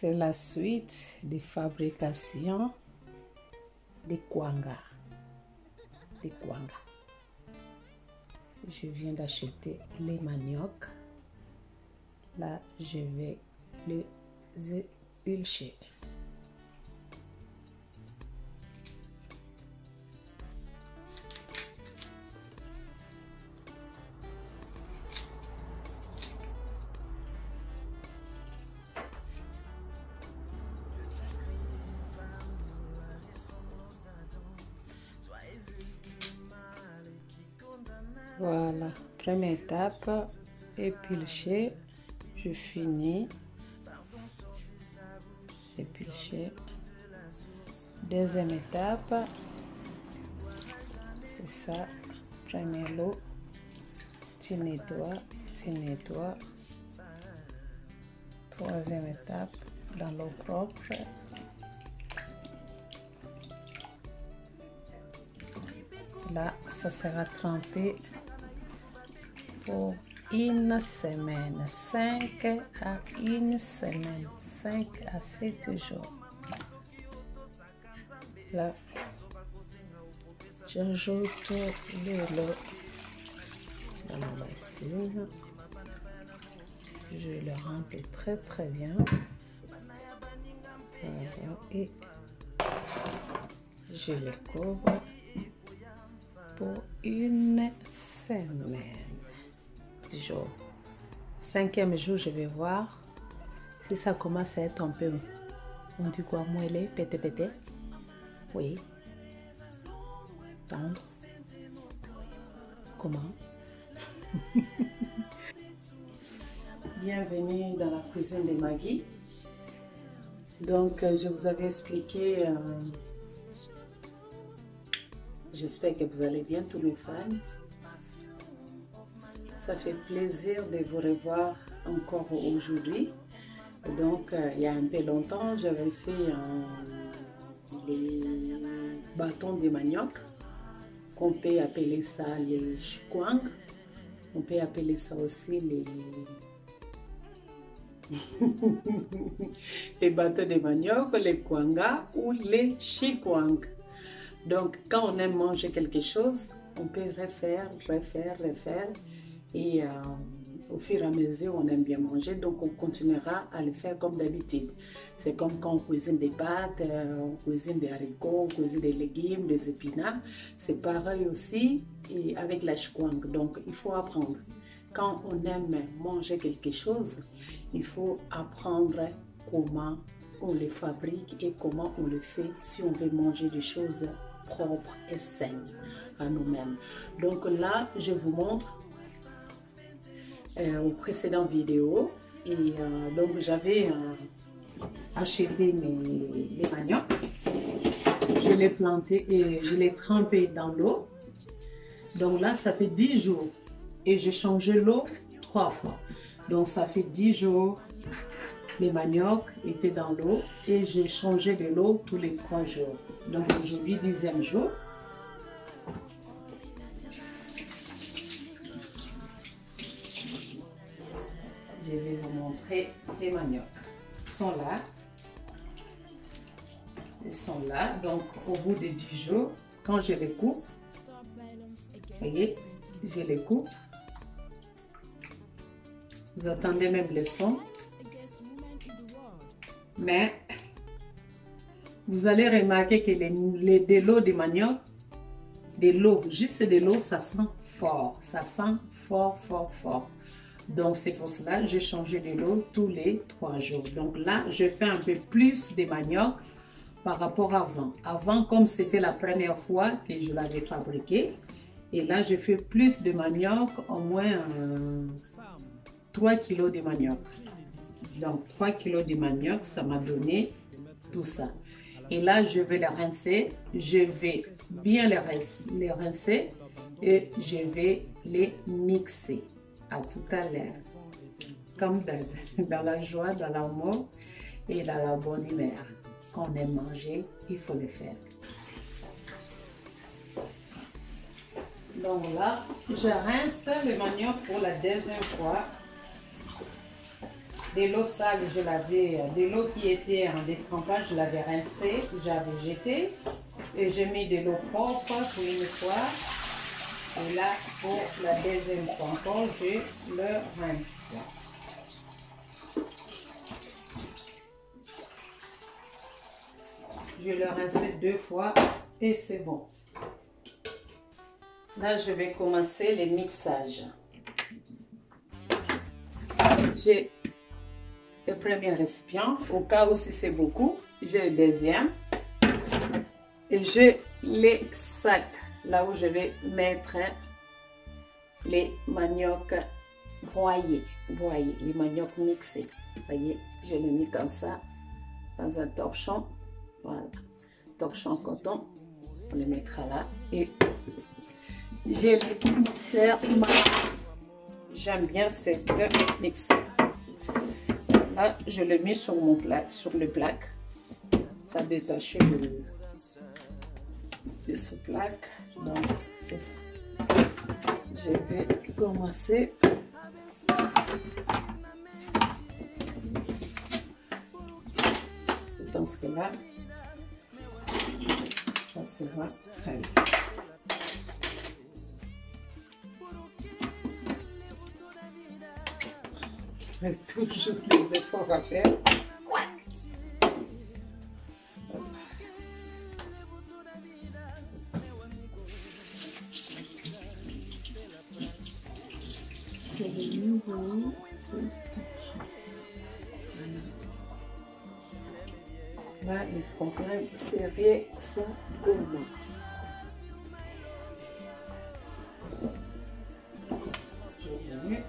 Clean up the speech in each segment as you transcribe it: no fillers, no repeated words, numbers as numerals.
C'est la suite de fabrication des kwanga. Je viens d'acheter les maniocs. Là, je vais les éplucher. Voilà, première étape, éplucher, je finis, éplucher. Deuxième étape, c'est ça, premier lot, tu nettoies. Troisième étape, dans l'eau propre. Là, ça sera trempé pour une semaine, 5 à 1 semaine, 5 à 7 jours. Là, j'ajoute le lot dans la bassine. Je le remplis très bien. Et je le couvre pour une semaine. Jour. 5e jour, je vais voir si ça commence à être un peu, on dit quoi, moelleux, pété. Oui. Tendre. Comment? Bienvenue dans la cuisine de Maggie. Donc, je vous avais expliqué, j'espère que vous allez bien, tous mes fans. Ça fait plaisir de vous revoir encore aujourd'hui. Donc, il y a un peu longtemps, j'avais fait les bâtons de manioc. On peut appeler ça les chikwang. On peut appeler ça aussi les bâtons de manioc, les kwanga ou les chikwang. Donc, quand on aime manger quelque chose, on peut refaire. Et au fur et à mesure, on aime bien manger, donc on continuera à le faire comme d'habitude. C'est comme quand on cuisine des pâtes, on cuisine des haricots, on cuisine des légumes, des épinards. C'est pareil aussi et avec la chikwang. Donc, il faut apprendre. Quand on aime manger quelque chose, il faut apprendre comment on le fabrique et comment on le fait si on veut manger des choses propres et saines à nous-mêmes. Donc là, je vous montre aux précédentes vidéos et donc j'avais acheté les maniocs, je les planté et je les trempé dans l'eau. Donc là ça fait 10 jours et j'ai changé l'eau 3 fois, donc ça fait 10 jours les maniocs étaient dans l'eau et j'ai changé de l'eau tous les 3 jours. Donc aujourd'hui 10e jour. Je vais vous montrer les maniocs. Ils sont là. Donc, au bout de 10 jours, quand je les coupe, voyez, je les coupe. Vous entendez même le son. Mais, vous allez remarquer que de l'eau de manioc, juste de l'eau, ça sent fort. Ça sent fort. Donc, c'est pour cela que j'ai changé de l'eau tous les 3 jours. Donc là, je fais un peu plus de manioc par rapport à avant. Avant, comme c'était la première fois que je l'avais fabriqué, et là, je fais plus de manioc, au moins 3 kg de manioc. Donc, 3 kg de manioc, ça m'a donné tout ça. Et là, je vais les rincer. Je vais bien les rincer et je vais les mixer. À tout à l'heure, comme dans la joie, dans l'amour et dans la bonne humeur. Quand on aime manger, il faut le faire. Donc là, je rince le manioc pour la deuxième fois. De l'eau sale, je l'avais, de l'eau qui était en détrempage, je l'avais rincée, j'avais jeté. Et j'ai mis de l'eau propre pour une fois. Et là, pour la deuxième fois encore, je le rince. Je le rince 2 fois et c'est bon. Là, je vais commencer le mixage. J'ai le premier récipient, au cas où si c'est beaucoup, j'ai le deuxième. Et j'ai les sacs, là où je vais mettre les maniocs broyés, les maniocs mixés. Vous voyez, je les mets comme ça dans un torchon. Voilà, torchon coton, on les mettra là. Et j'ai le mixeur. J'aime bien cette mixeur. Là, je le mets sur mon plat, sur le plaque. Ça détache de ce plaque. Donc, c'est ça. Je vais commencer. Je pense que là, ça sera très bien. Il reste toujours des efforts à faire. Là, le problème, c'est rien, ça commence. Je vais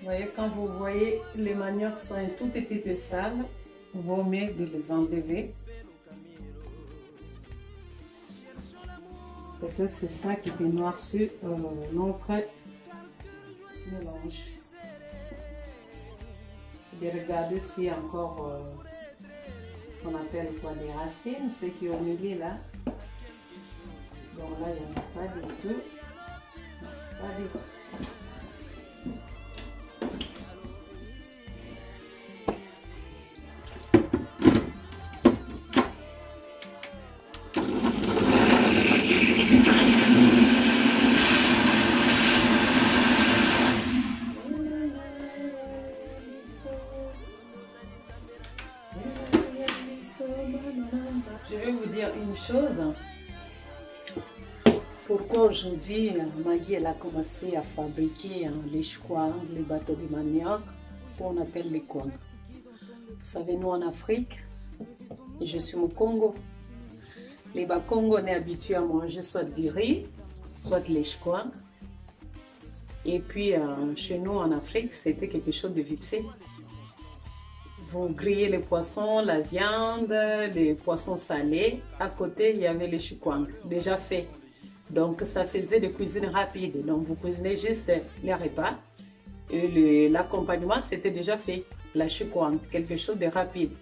Vous voyez, quand vous voyez les maniocs sont un tout petit peu sales, vaut mieux de les enlever. Peut-être c'est ça qui fait noircir notre mélange. Et regardez s'il y a encore qu'on appelle quoi, des racines, ce qui est au milieu là. Donc là, il n'y en a pas du tout. Non, pas du tout. Je vais vous dire une chose. Pourquoi aujourd'hui Maggie elle a commencé à fabriquer les chouans, les bateaux de manioc, qu'on appelle les kwang. Vous savez, nous en Afrique, et je suis au Congo, les Bakongo on est habitués à manger soit du riz, soit les chouans. Et puis chez nous en Afrique, c'était quelque chose de vite fait. Vous grillez les poissons, la viande, les poissons salés. À côté, il y avait les chouans déjà faits. Donc, ça faisait de cuisine rapide. Donc, vous cuisinez juste les repas. Et l'accompagnement, c'était déjà fait. La chouan, quelque chose de rapide.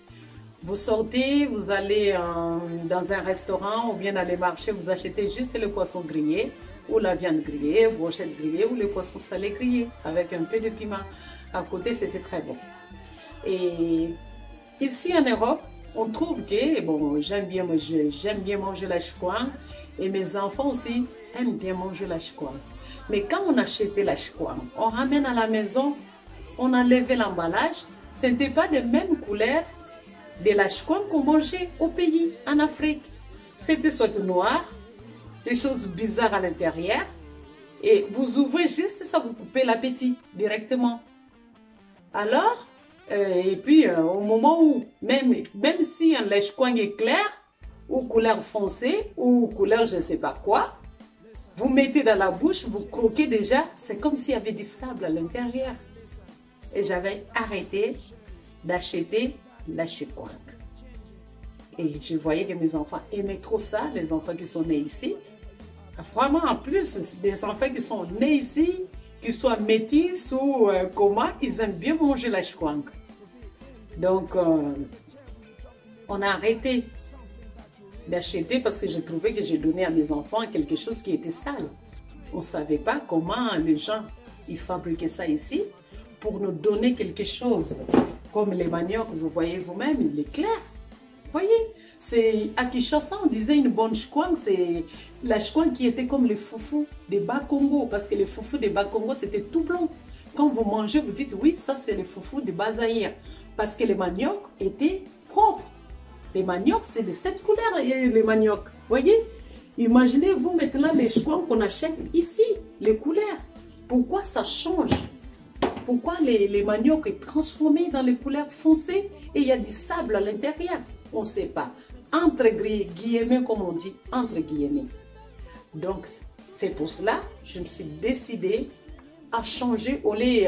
Vous sortez, vous allez dans un restaurant ou bien dans les marchés, vous achetez juste le poisson grillé ou la viande grillée, brochette grillée ou le poisson salé grillé avec un peu de piment. À côté, c'était très bon. Et ici en Europe, on trouve que, bon, j'aime bien manger la chouan et mes enfants aussi, aiment bien manger la chikwang. Mais quand on achetait la chikwang, on ramène à la maison, on enlevait l'emballage, ce n'était pas de même couleur de la chikwang qu'on mangeait au pays, en Afrique. C'était soit noir, des choses bizarres à l'intérieur, et vous ouvrez juste ça, vous coupez l'appétit directement. Alors, et puis au moment où, même si un lait chikwang est clair, ou couleur foncée, ou couleur je ne sais pas quoi, vous mettez dans la bouche, vous croquez déjà, c'est comme s'il y avait du sable à l'intérieur. Et j'avais arrêté d'acheter la chikwang. Et je voyais que mes enfants aimaient trop ça, les enfants qui sont nés ici. Vraiment, en plus, des enfants qui sont nés ici, qu'ils soient métis ou comment, ils aiment bien manger la chikwang. Donc, on a arrêté d'acheter parce que je trouvais que j'ai donné à mes enfants quelque chose qui était sale. On ne savait pas comment les gens ils fabriquaient ça ici pour nous donner quelque chose. Comme les maniocs, vous voyez vous-même, il est clair. Voyez, c'est à Kinshasa, on disait une bonne chikwang, c'est la chikwang qui était comme les foufous des Bas-Congo, parce que les foufous des Bas-Congo, c'était tout blanc. Quand vous mangez, vous dites, oui, ça c'est les foufous des Bas-Zaïre, parce que les maniocs étaient propres. Les maniocs, c'est de cette couleur, les maniocs. Voyez, imaginez-vous maintenant les chikwang qu'on achète ici, les couleurs. Pourquoi ça change? Pourquoi les maniocs sont transformés dans les couleurs foncées et il y a du sable à l'intérieur? On ne sait pas. Entre guillemets, comme on dit, entre guillemets. Donc, c'est pour cela que je me suis décidée à changer au lieu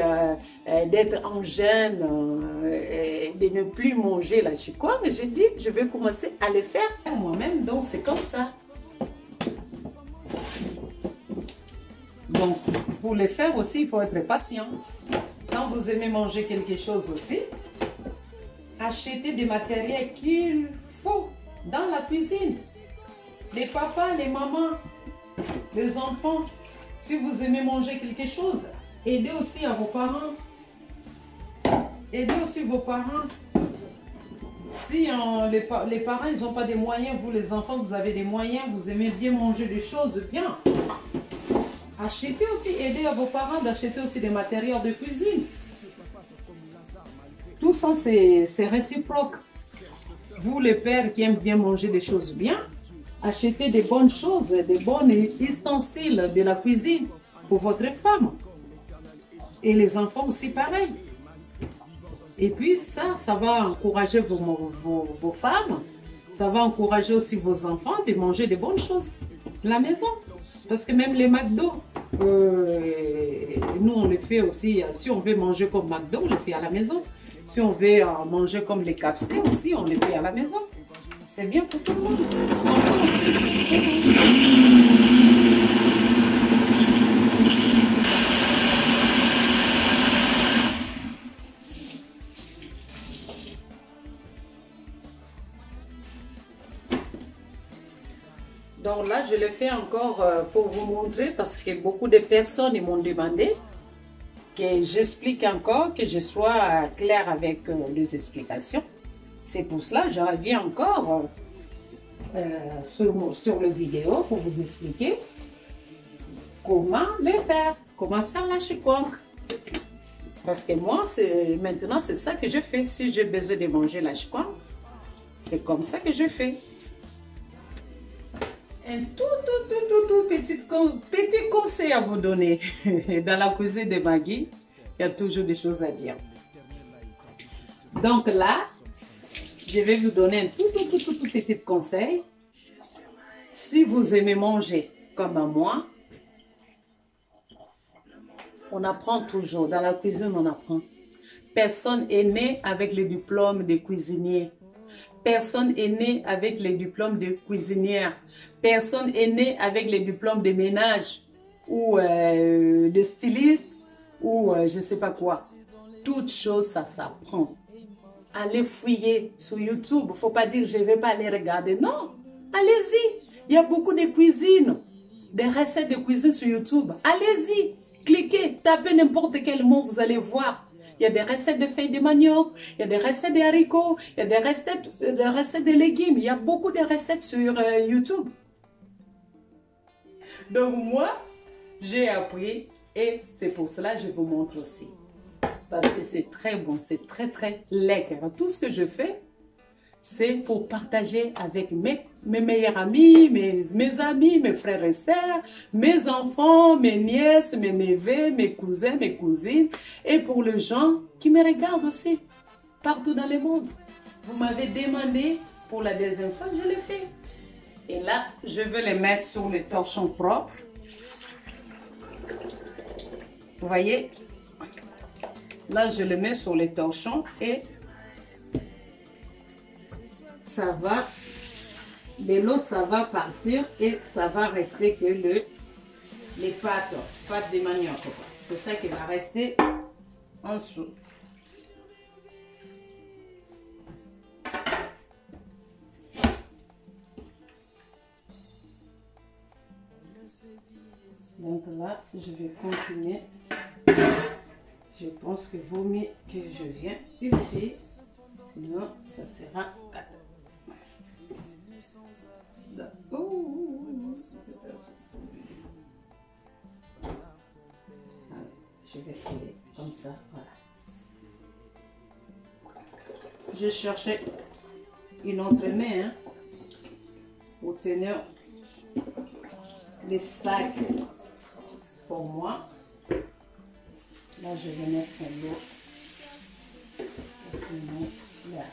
d'être en jeûne, de ne plus manger la chikwang. J'ai dit, je vais commencer à le faire moi-même. Donc, c'est comme ça. Donc, pour le faire aussi, il faut être patient. Quand vous aimez manger quelque chose aussi, achetez des matériels qu'il faut dans la cuisine. Les papas, les mamans, les enfants, si vous aimez manger quelque chose, aidez aussi à vos parents. Aidez aussi vos parents. Si les parents, ils n'ont pas des moyens, vous les enfants, vous avez des moyens, vous aimez bien manger des choses bien. Achetez aussi, aidez à vos parents d'acheter aussi des matériaux de cuisine. Tout ça, c'est réciproque. Vous, les pères qui aiment bien manger des choses bien, achetez des bonnes choses, des bons ustensiles de la cuisine pour votre femme. Et les enfants aussi pareil. Et puis ça va encourager vos femmes, ça va encourager aussi vos enfants de manger des bonnes choses à la maison. Parce que même les McDo, nous on le fait aussi, si on veut manger comme McDo, on le fait à la maison. Si on veut manger comme les KFC aussi, on le fait à la maison. C'est bien pour tout le monde. Donc là, je le fais encore pour vous montrer parce que beaucoup de personnes m'ont demandé que j'explique encore, que je sois claire avec les explications. C'est pour cela que je reviens encore sur la vidéo pour vous expliquer comment le faire, comment faire la chikwang. Parce que moi, maintenant, c'est ça que je fais. Si j'ai besoin de manger la chikwang, c'est comme ça que je fais. Un tout petit conseil à vous donner. Dans la cuisine de Maggie, il y a toujours des choses à dire. Donc là, je vais vous donner un tout petit conseil. Si vous aimez manger comme moi, on apprend toujours. Dans la cuisine, on apprend. Personne n'est né avec le diplôme de cuisinier. Personne n'est né avec les diplômes de cuisinière. Personne n'est né avec les diplômes de ménage ou de styliste ou je ne sais pas quoi. Toute chose, ça s'apprend. Allez fouiller sur YouTube. Il ne faut pas dire je ne vais pas aller regarder. Non, allez-y. Il y a beaucoup de cuisine, des recettes de cuisine sur YouTube. Allez-y, cliquez, tapez n'importe quel mot, vous allez voir. Il y a des recettes de feuilles de manioc, il y a des recettes de haricots, il y a des recettes de légumes. Il y a beaucoup de recettes sur YouTube. Donc moi, j'ai appris et c'est pour cela que je vous montre aussi. Parce que c'est très bon, c'est très très lecker. Tout ce que je fais, c'est pour partager avec mes meilleurs amis, mes amis, mes frères et sœurs, mes enfants, mes nièces, mes neveux, mes cousins, mes cousines, et pour les gens qui me regardent aussi, partout dans le monde. Vous m'avez demandé pour la deuxième fois, je l'ai fait. Et là, je vais les mettre sur le torchon propre. Vous voyez? Là, je le mets sur le torchon et ça va, de l'eau, ça va partir et ça va rester que les pâtes de manioc. C'est ça qui va rester en dessous. Donc là, je vais continuer. Je pense que vaut mieux que je vienne ici, sinon ça sera... Je vais sceller comme ça, voilà. Je cherchais une autre main hein, pour tenir les sacs pour moi. Là, je vais mettre l'eau. Là.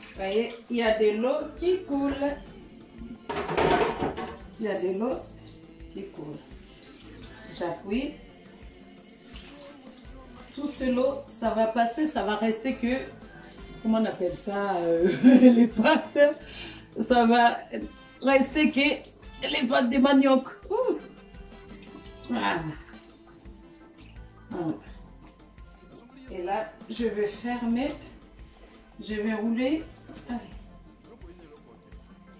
Vous voyez, il y a de l'eau qui coule. Il y a de l'eau qui coule. J'appuie. Tout ce lot, ça va passer, ça va rester que, comment on appelle ça, les pâtes, ça va rester que les pâtes de manioc. Voilà. Voilà. Et là, je vais fermer, je vais rouler. Allez.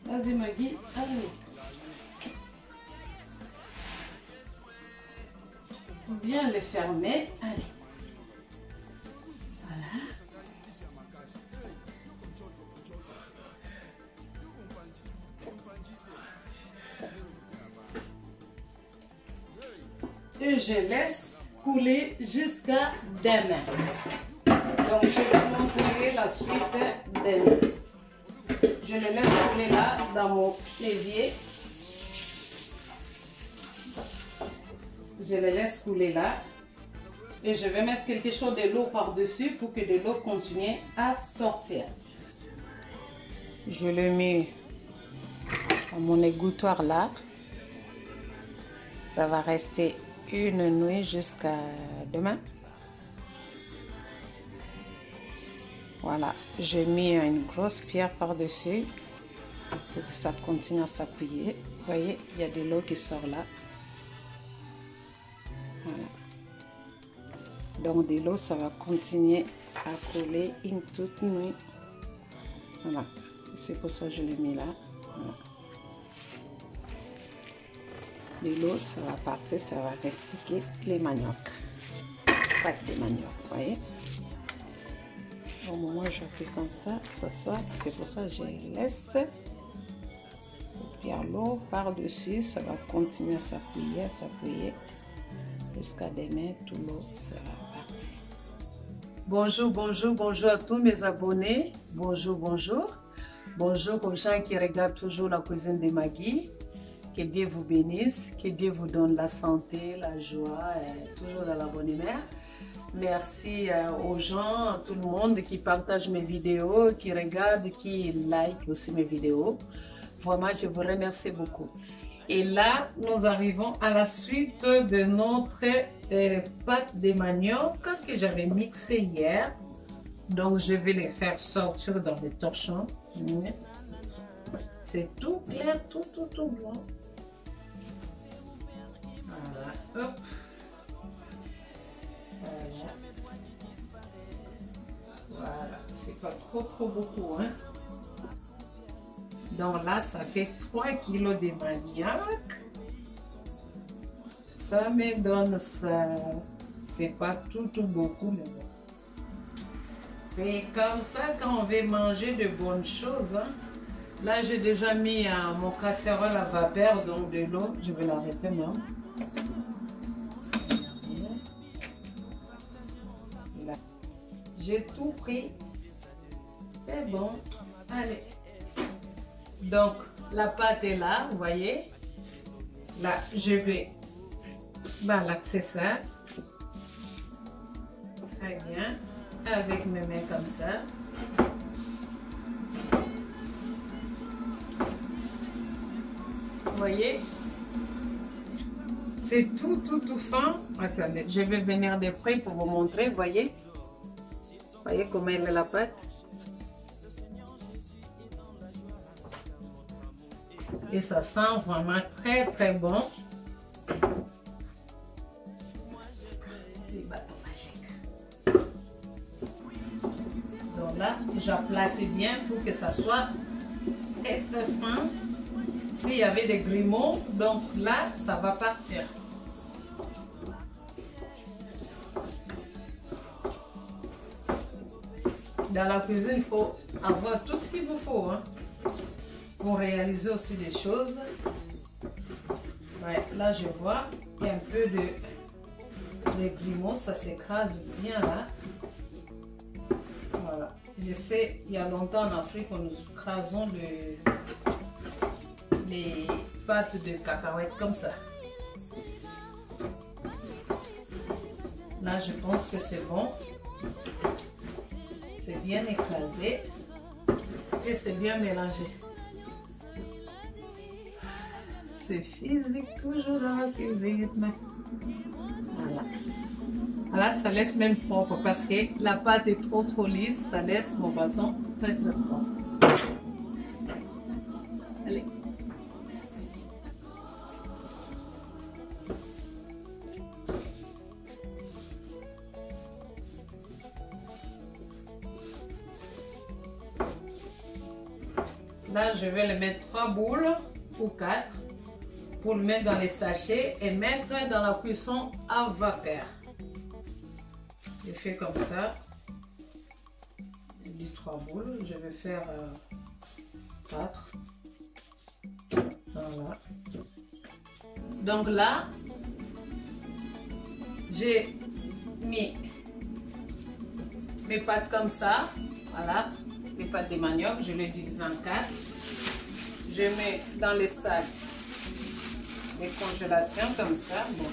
Vas-y Maggie, allez. Bien les fermer, allez. Et je laisse couler jusqu'à demain. Donc je vais vous montrer la suite demain. Je le laisse couler là dans mon évier. Je le laisse couler là. Et je vais mettre quelque chose de l'eau par-dessus pour que de l'eau continue à sortir. Je le mets à mon égouttoir là. Ça va rester une nuit jusqu'à demain. Voilà, j'ai mis une grosse pierre par-dessus pour que ça continue à s'appuyer. Vous voyez, il y a de l'eau qui sort là. Voilà. Donc de l'eau, ça va continuer à couler une toute nuit. Voilà, c'est pour ça que je l'ai mis là. Voilà. De l'eau, ça va partir, ça va rester que les maniocs. Pâte de manioc, vous voyez. Au moment où j'appuie comme ça sort. C'est pour ça que je laisse cette pierre l'eau par-dessus. Ça va continuer à s'appuyer, jusqu'à demain, tout l'eau sera parti. Bonjour, bonjour, bonjour à tous mes abonnés. Bonjour, bonjour. Bonjour aux gens qui regardent toujours la cuisine de Maggie. Que Dieu vous bénisse, que Dieu vous donne la santé, la joie, et toujours dans la bonne humeur. Merci aux gens, à tout le monde qui partage mes vidéos, qui regarde, qui like aussi mes vidéos. Vraiment, je vous remercie beaucoup. Et là, nous arrivons à la suite de notre pâte de manioc que j'avais mixé hier. Donc, je vais les faire sortir dans les torchons. C'est tout clair, tout blanc. Voilà, hop. Voilà, c'est pas trop beaucoup, hein. Donc là, ça fait 3 kg de manioc. Ça me donne ça. C'est pas tout beaucoup, mais bon. C'est comme ça quand on veut manger de bonnes choses. Hein. Là, j'ai déjà mis mon casserole à vapeur, donc de l'eau. Je vais l'arrêter maintenant. J'ai tout pris. C'est bon. Allez. Donc, la pâte est là, vous voyez. Là, je vais malaxer ça. Très bien. Avec mes mains comme ça. Vous voyez? C'est tout fin. Attendez, je vais venir de près pour vous montrer, vous voyez? Vous voyez comment elle est la pâte? Et ça sent vraiment très bon. Les bâtons magiques. Donc là, j'aplatis bien pour que ça soit très fin. S'il y avait des grumeaux, donc là, ça va partir. Dans la cuisine, il faut avoir tout ce qu'il vous faut. Hein, pour réaliser aussi des choses. Ouais, là, je vois, il y a un peu de grumeaux, ça s'écrase bien là. Voilà. Je sais, il y a longtemps en Afrique, on nous écrasons les pâtes de cacahuètes comme ça. Là, je pense que c'est bon. C'est bien écrasé et c'est bien mélangé. C'est physique, toujours dans la cuisine. Voilà. Là, ça laisse même propre parce que la pâte est trop lisse. Ça laisse mon bâton très propre. Allez. Là, je vais le mettre 3 boules ou 4 pour le mettre dans les sachets et mettre dans la cuisson à vapeur. Je fais comme ça. J'ai dit 3 boules. Je vais faire 4. Voilà. Donc là, j'ai mis mes pâtes comme ça. Voilà. Les pâtes de manioc, je les divise en 4. Je mets dans les sacs de congélation comme ça. Bon,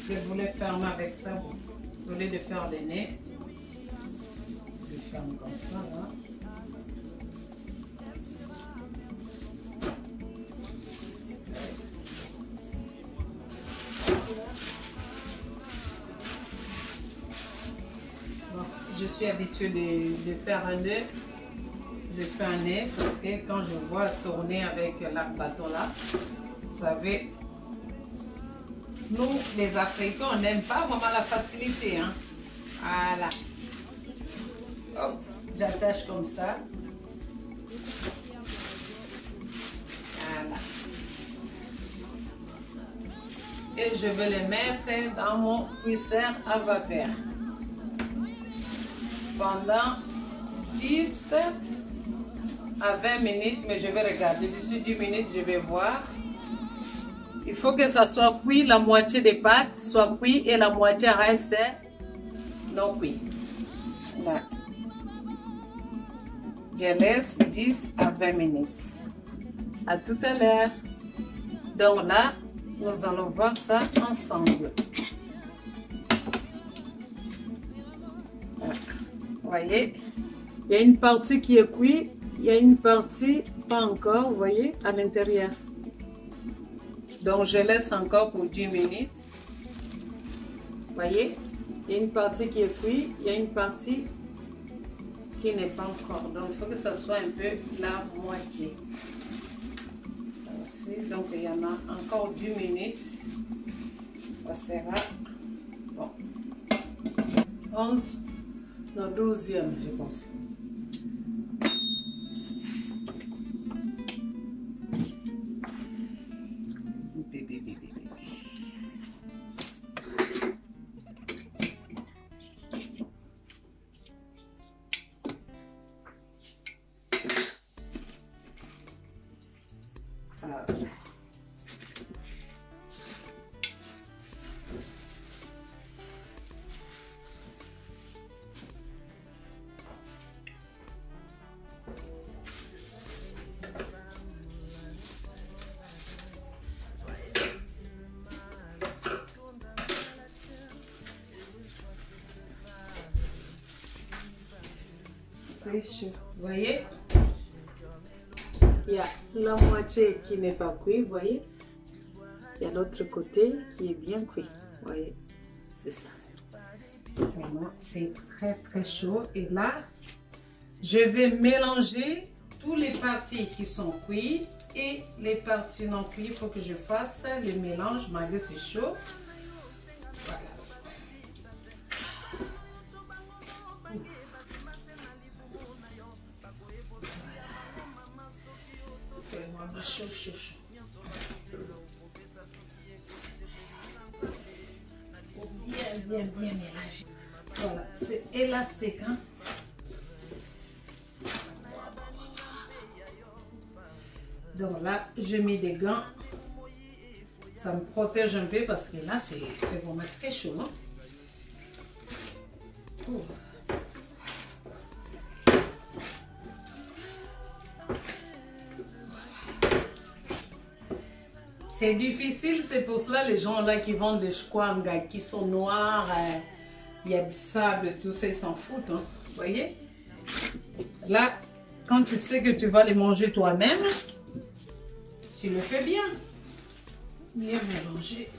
si vous voulez fermer avec ça, bon, au lieu de faire les nez, je ferme comme ça. Là. Bon, je suis habituée de faire un nœud. Je fais un nez parce que quand je vois tourner avec le bâton là, vous savez, nous les Africains, on n'aime pas vraiment la facilité. Hein? Voilà. Hop, j'attache comme ça. Voilà. Et je vais les mettre dans mon cuisseur à vapeur pendant 10 à 20 minutes, mais je vais regarder. D'ici 10 minutes, je vais voir. Il faut que ça soit cuit, la moitié des pâtes soit cuit et la moitié reste non cuit. Là. Je laisse 10 à 20 minutes. À tout à l'heure. Donc là, nous allons voir ça ensemble. Là. Vous voyez, il y a une partie qui est cuite. Il y a une partie, pas encore, vous voyez, à l'intérieur. Donc, je laisse encore pour 10 minutes. Vous voyez, il y a une partie qui est cuite, il y a une partie qui n'est pas encore. Donc, il faut que ça soit un peu la moitié. Ça aussi, donc, il y en a encore 10 minutes. Ça sera, bon, 11, non, 12e, je pense. c'est chaud. Vous voyez? Il y a la moitié qui n'est pas cuit, vous voyez? Il y a l'autre côté qui est bien cuit. Vous voyez? C'est ça. Vraiment, c'est très très chaud. Et là, je vais mélanger toutes les parties qui sont cuites et les parties non cuites. Il faut que je fasse le mélange malgré que c'est chaud. Voilà. C'est vraiment chaud, chaud, chaud. Bien mélanger. Voilà, c'est élastique. Hein? Donc là, je mets des gants. Ça me protège un peu parce que là, c'est vraiment très chaud. Hein? C'est difficile, c'est pour cela les gens là qui vendent des chouangas qui sont noirs, il y a du sable, tout ça, ils s'en foutent. Hein? Vous voyez? Là, quand tu sais que tu vas les manger toi-même, tu le fais bien. Bien mélanger.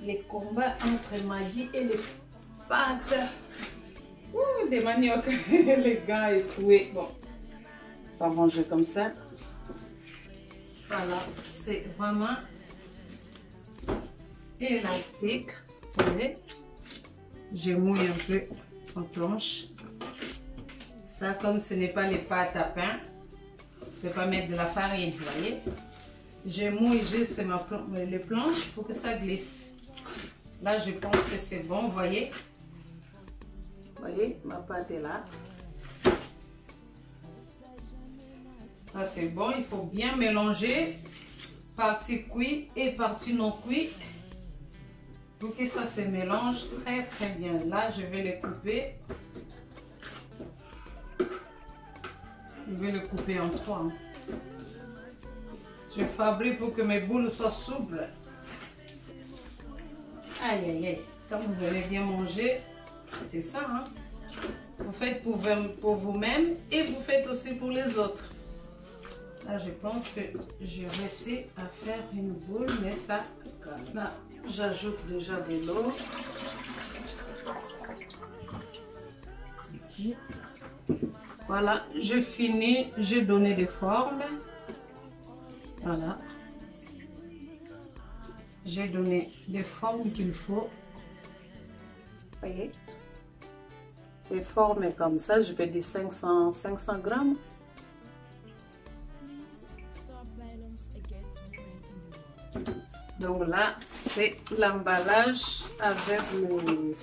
Les combats entre Maggi et les pâtes. Ouh, des maniocs, les gars et tout. Bon. On va manger comme ça. Voilà, c'est vraiment élastique. Vous voyez? Je mouille un peu en planche. Ça, comme ce n'est pas les pâtes à pain, je ne vais pas mettre de la farine, vous voyez? Je mouille juste les planches pour que ça glisse. Là, je pense que c'est bon, vous voyez? Vous voyez, ma pâte est là. Là, c'est bon, il faut bien mélanger partie cuite et partie non cuite pour que ça se mélange très très bien. Là, je vais les couper. Je vais le couper en trois. Hein. Je fabrique pour que mes boules soient souples. Aïe aïe aïe, quand vous allez bien manger, c'est ça. Hein? Vous faites pour vous-même et vous faites aussi pour les autres. Là, je pense que j'ai réussi à faire une boule, mais ça, là, j'ajoute déjà de l'eau. Voilà, je finis, j'ai donné des formes. Voilà. J'ai donné les formes qu'il faut. Voyez? Les formes comme ça, je vais dire 500 grammes. Donc là, c'est l'emballage avec le...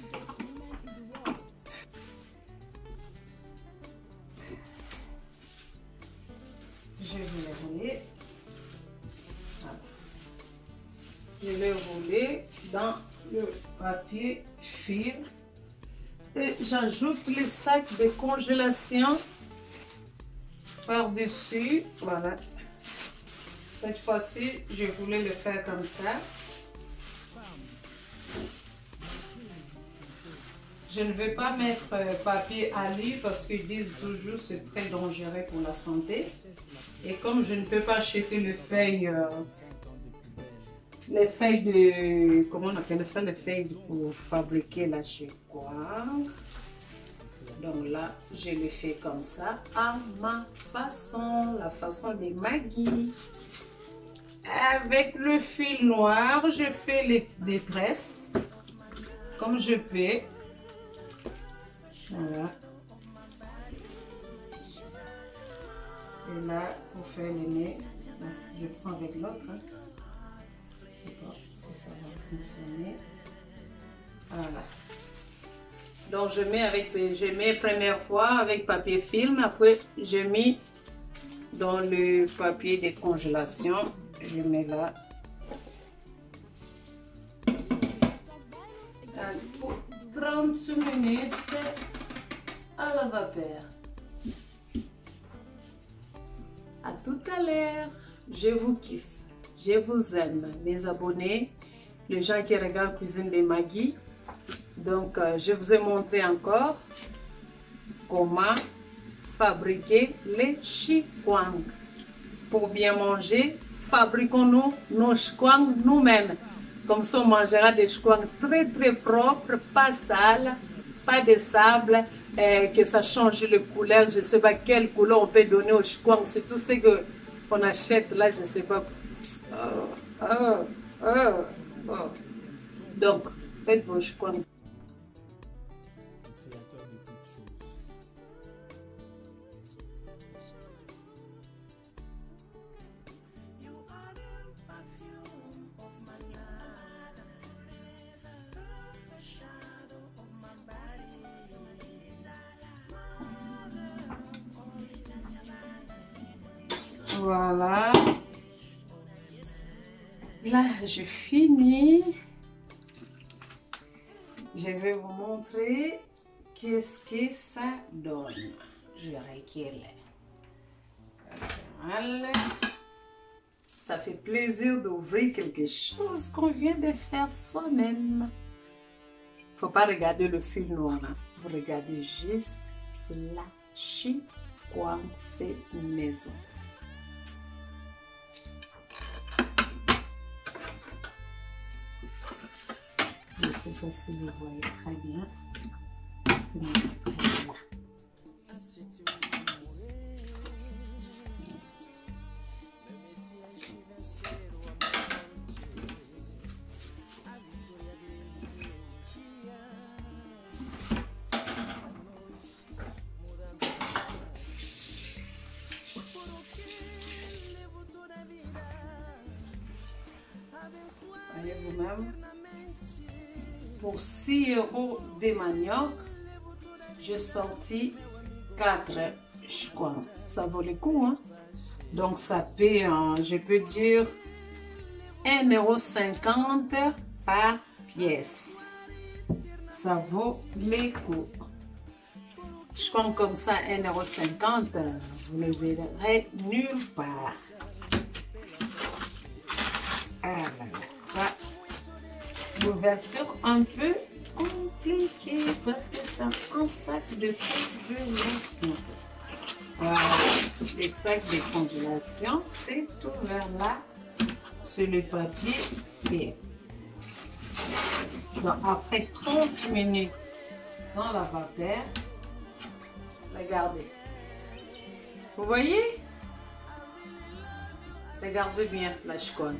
Je vais le rouler. Voilà. Je vais rouler dans le papier film. Et j'ajoute les sacs de congélation par-dessus. Voilà. Cette fois-ci, je voulais le faire comme ça. Je ne vais pas mettre papier Ali parce qu'ils disent toujours que c'est très dangereux pour la santé. Et comme je ne peux pas acheter les feuilles de... Comment on appelle ça? Les feuilles pour fabriquer la quoi. Donc là, je le fais comme ça, à ma façon, la façon des Maggi. Avec le fil noir, je fais des tresses comme je peux. Voilà. Et là, pour faire les nez, je prends avec l'autre. Hein. Je ne sais pas si ça va fonctionner. Voilà. Donc je mets première fois avec papier film, après je mets dans le papier de congélation, je mets là. Pour 30 minutes à la vapeur. À tout à l'heure, je vous kiffe, je vous aime, mes abonnés, les gens qui regardent Cuisine des Maggi. Donc, je vous ai montré encore comment fabriquer les chikwang. Pour bien manger, fabriquons-nous nos chikwang nous-mêmes. Comme ça, on mangera des chikwang très très propres, pas sales, pas de sable, que ça change de couleur. Je ne sais pas quelle couleur on peut donner aux chikwang. C'est tout ce qu'on achète là, je ne sais pas. Donc, faites vos chikwang. Voilà. Là, je finis. Je vais vous montrer qu'est-ce que ça donne. Je recule. Voilà. Ça fait plaisir d'ouvrir quelque chose qu'on vient de faire soi-même. Faut pas regarder le fil noir. Hein. Vous regardez juste la chikwang fait maison. Je ne sais pas si vous voyez très bien. Voyez vous-même. Pour 6 € de manioc, j'ai sorti 4 chikwang. Ça vaut le coup, hein? Donc ça paie, je peux dire, 1,50 € par pièce. Ça vaut le coup. Chikwang comme ça, 1,50 €, vous ne verrez nulle part. Ah là là, ça. L'ouverture un peu compliquée parce que c'est un sac de congélation. Voilà, les sacs de congélation, c'est ouvert là sur le papier fait. Donc après 30 minutes dans la vapeur, regardez. Vous voyez? Regardez bien la chikwang.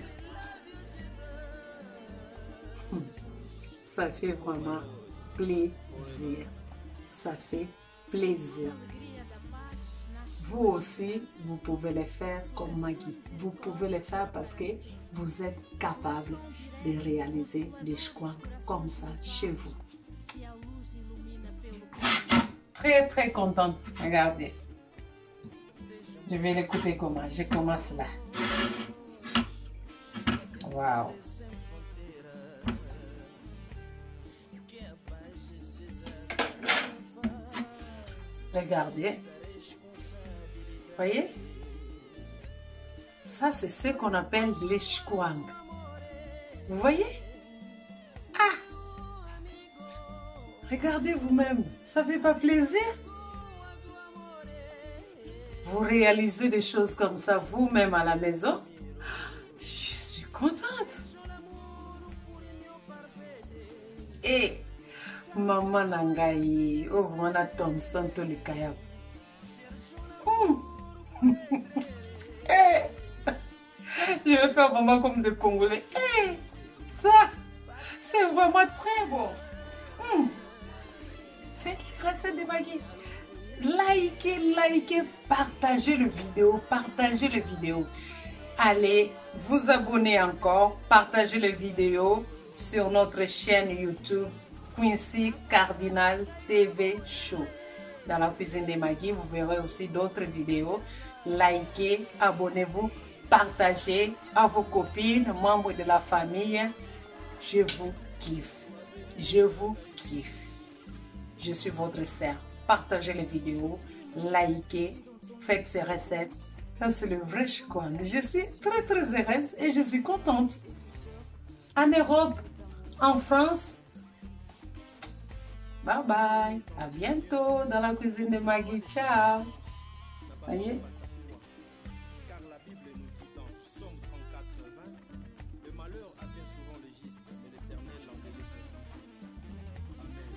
Ça fait vraiment plaisir. Ça fait plaisir. Vous aussi, vous pouvez le faire comme Maggie. Vous pouvez le faire parce que vous êtes capable de réaliser des chikwang comme ça chez vous. Très très contente. Regardez. Je vais le couper comment? Je commence là. Waouh. Regardez. Voyez? Ça, c'est ce qu'on appelle les chikwang. Vous voyez? Ah! Regardez vous-même. Ça fait pas plaisir? Vous réalisez des choses comme ça vous-même à la maison? Je suis contente. Et maman nangai, oh wana Thompson to likaya. Je vais faire vraiment comme des Congolais. Ça, c'est vraiment très bon. Faites les recettes de Maggie. Likez, partagez le vidéo, Allez vous abonner encore, partagez le vidéo sur notre chaîne YouTube Quincy Cardinal TV Show. Dans la cuisine de Maggie, vous verrez aussi d'autres vidéos. Likez, abonnez-vous, partagez à vos copines, membres de la famille. Je vous kiffe. Je vous kiffe. Je suis votre sœur. Partagez les vidéos, likez, faites ces recettes. Ça, c'est le vrai chikwang. Je suis très très heureuse et je suis contente. En Europe, en France, Bye bye. À bientôt dans la cuisine de Maggie. Ciao. Voyez? Car la Bible nous dit dans Psaume 34:20, le malheur atteint souvent le juste, mais l'Éternel l'en délivre toujours. Amen.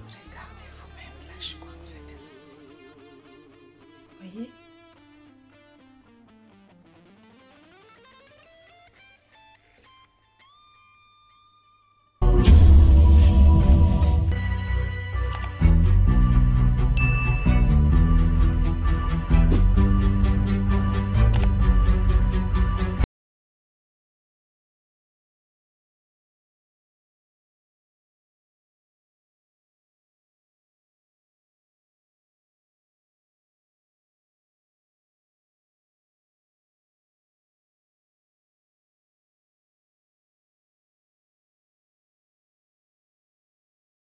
Regardez vous-même, là, je crois que fait les autres. Voyez?